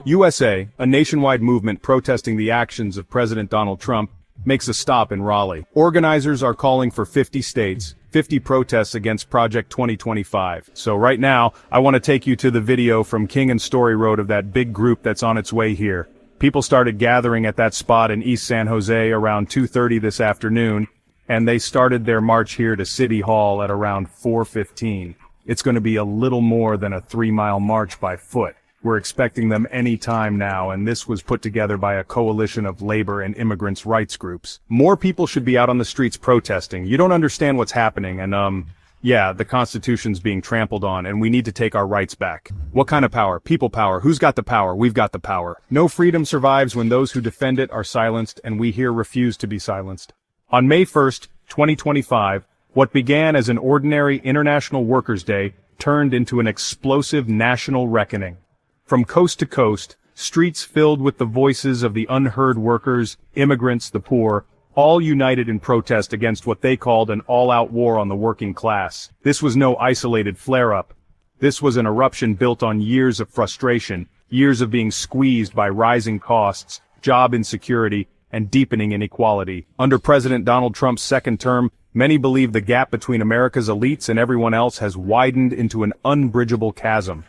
USA, a nationwide movement protesting the actions of President Donald Trump, makes a stop in Raleigh. Organizers are calling for 50 states, 50 protests against Project 2025. So right now, I want to take you to the video from King and Story Road of that big group that's on its way here. People started gathering at that spot in East San Jose around 2:30 this afternoon, and they started their march here to City Hall at around 4:15. It's going to be a little more than a 3-mile march by foot. We're expecting them any time now, and this was put together by a coalition of labor and immigrants' rights groups. More people should be out on the streets protesting. You don't understand what's happening, and yeah, the Constitution's being trampled on, and we need to take our rights back. What kind of power? People power. Who's got the power? We've got the power. No freedom survives when those who defend it are silenced, and we here refuse to be silenced. On May 1st, 2025, what began as an ordinary International Workers' Day turned into an explosive national reckoning. From coast to coast, streets filled with the voices of the unheard workers, immigrants, the poor, all united in protest against what they called an all-out war on the working class. This was no isolated flare-up. This was an eruption built on years of frustration, years of being squeezed by rising costs, job insecurity, and deepening inequality. Under President Donald Trump's second term, many believe the gap between America's elites and everyone else has widened into an unbridgeable chasm.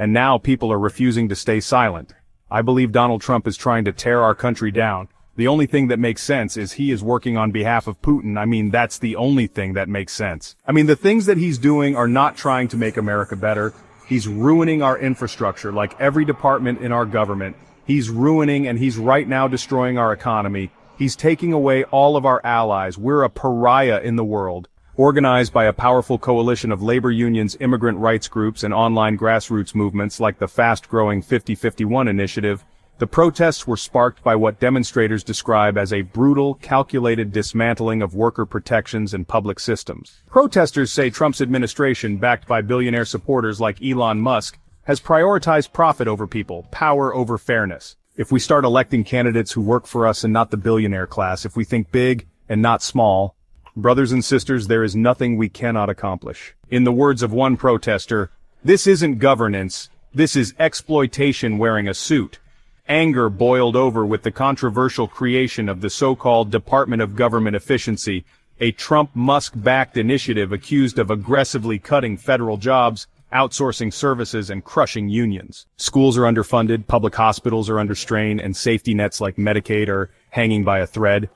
And now people are refusing to stay silent. I believe Donald Trump is trying to tear our country down. The only thing that makes sense is he is working on behalf of Putin. I mean, that's the only thing that makes sense. I mean, the things that he's doing are not trying to make America better. He's ruining our infrastructure, like every department in our government. He's ruining and he's right now destroying our economy. He's taking away all of our allies. We're a pariah in the world. Organized by a powerful coalition of labor unions, immigrant rights groups, and online grassroots movements like the fast-growing 5051 initiative, the protests were sparked by what demonstrators describe as a brutal, calculated dismantling of worker protections and public systems. Protesters say Trump's administration, backed by billionaire supporters like Elon Musk, has prioritized profit over people, power over fairness. If we start electing candidates who work for us and not the billionaire class, if we think big and not small, brothers and sisters, there is nothing we cannot accomplish. In the words of one protester, this isn't governance, this is exploitation wearing a suit. Anger boiled over with the controversial creation of the so-called Department of Government Efficiency, a Trump-Musk-backed initiative accused of aggressively cutting federal jobs, outsourcing services, and crushing unions. Schools are underfunded, public hospitals are under strain, and safety nets like Medicaid are hanging by a thread.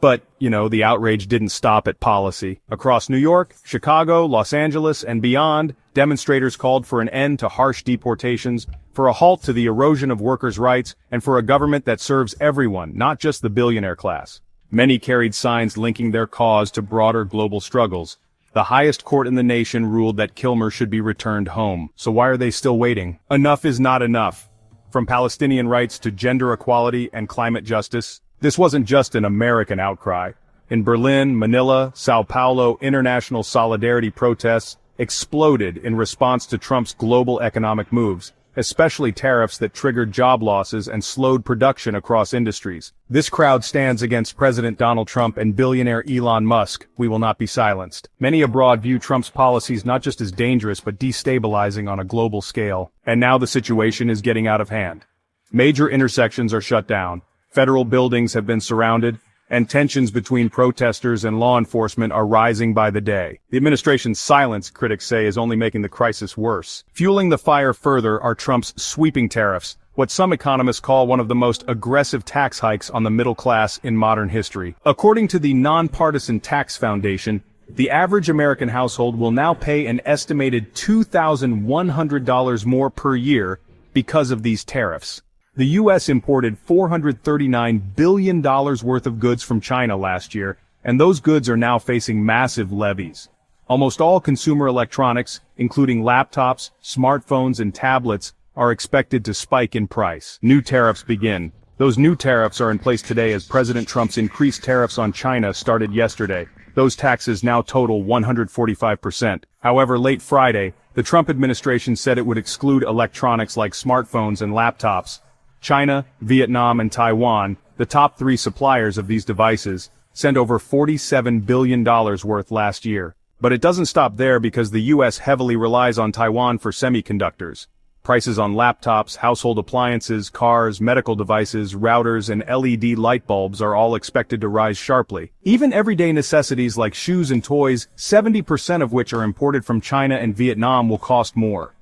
But, the outrage didn't stop at policy. Across New York, Chicago, Los Angeles, and beyond, demonstrators called for an end to harsh deportations, for a halt to the erosion of workers' rights, and for a government that serves everyone, not just the billionaire class. Many carried signs linking their cause to broader global struggles. The highest court in the nation ruled that Kilmer should be returned home. So why are they still waiting? Enough is not enough. From Palestinian rights to gender equality and climate justice, this wasn't just an American outcry. In Berlin, Manila, Sao Paulo, international solidarity protests exploded in response to Trump's global economic moves, especially tariffs that triggered job losses and slowed production across industries. This crowd stands against President Donald Trump and billionaire Elon Musk. We will not be silenced. Many abroad view Trump's policies not just as dangerous but destabilizing on a global scale. And now the situation is getting out of hand. Major intersections are shut down. Federal buildings have been surrounded, and tensions between protesters and law enforcement are rising by the day. The administration's silence, critics say, is only making the crisis worse. Fueling the fire further are Trump's sweeping tariffs, what some economists call one of the most aggressive tax hikes on the middle class in modern history. According to the Nonpartisan Tax Foundation, the average American household will now pay an estimated $2,100 more per year because of these tariffs. The U.S. imported $439 billion worth of goods from China last year, and those goods are now facing massive levies. Almost all consumer electronics, including laptops, smartphones, and tablets, are expected to spike in price. New tariffs begin. Those new tariffs are in place today as President Trump's increased tariffs on China started yesterday. Those taxes now total 145%. However, late Friday, the Trump administration said it would exclude electronics like smartphones and laptops. China, Vietnam, and Taiwan, the top 3 suppliers of these devices, sent over $47 billion worth last year. But it doesn't stop there because the US heavily relies on Taiwan for semiconductors. Prices on laptops, household appliances, cars, medical devices, routers, and LED light bulbs are all expected to rise sharply. Even everyday necessities like shoes and toys, 70% of which are imported from China and Vietnam, will cost more.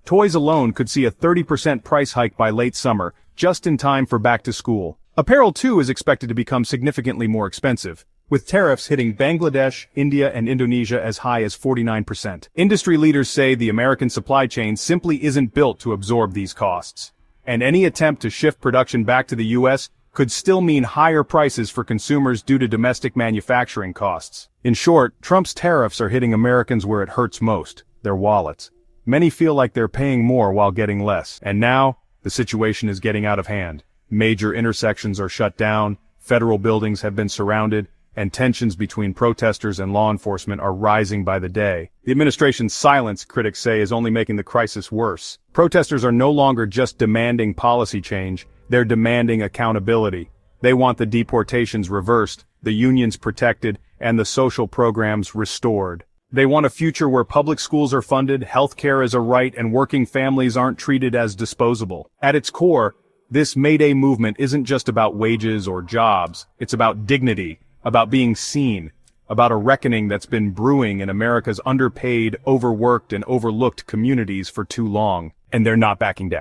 Toys alone could see a 30% price hike by late summer, just in time for back to school. Apparel too is expected to become significantly more expensive, with tariffs hitting Bangladesh, India, and Indonesia as high as 49%. Industry leaders say the American supply chain simply isn't built to absorb these costs. And any attempt to shift production back to the US could still mean higher prices for consumers due to domestic manufacturing costs. In short, Trump's tariffs are hitting Americans where it hurts most, their wallets. Many feel like they're paying more while getting less. And now, the situation is getting out of hand. Major intersections are shut down, federal buildings have been surrounded, and tensions between protesters and law enforcement are rising by the day. The administration's silence, critics say, is only making the crisis worse. Protesters are no longer just demanding policy change, they're demanding accountability. They want the deportations reversed, the unions protected, and the social programs restored. They want a future where public schools are funded, healthcare is a right, and working families aren't treated as disposable. At its core, this May Day movement isn't just about wages or jobs, it's about dignity, about being seen, about a reckoning that's been brewing in America's underpaid, overworked, and overlooked communities for too long. And they're not backing down.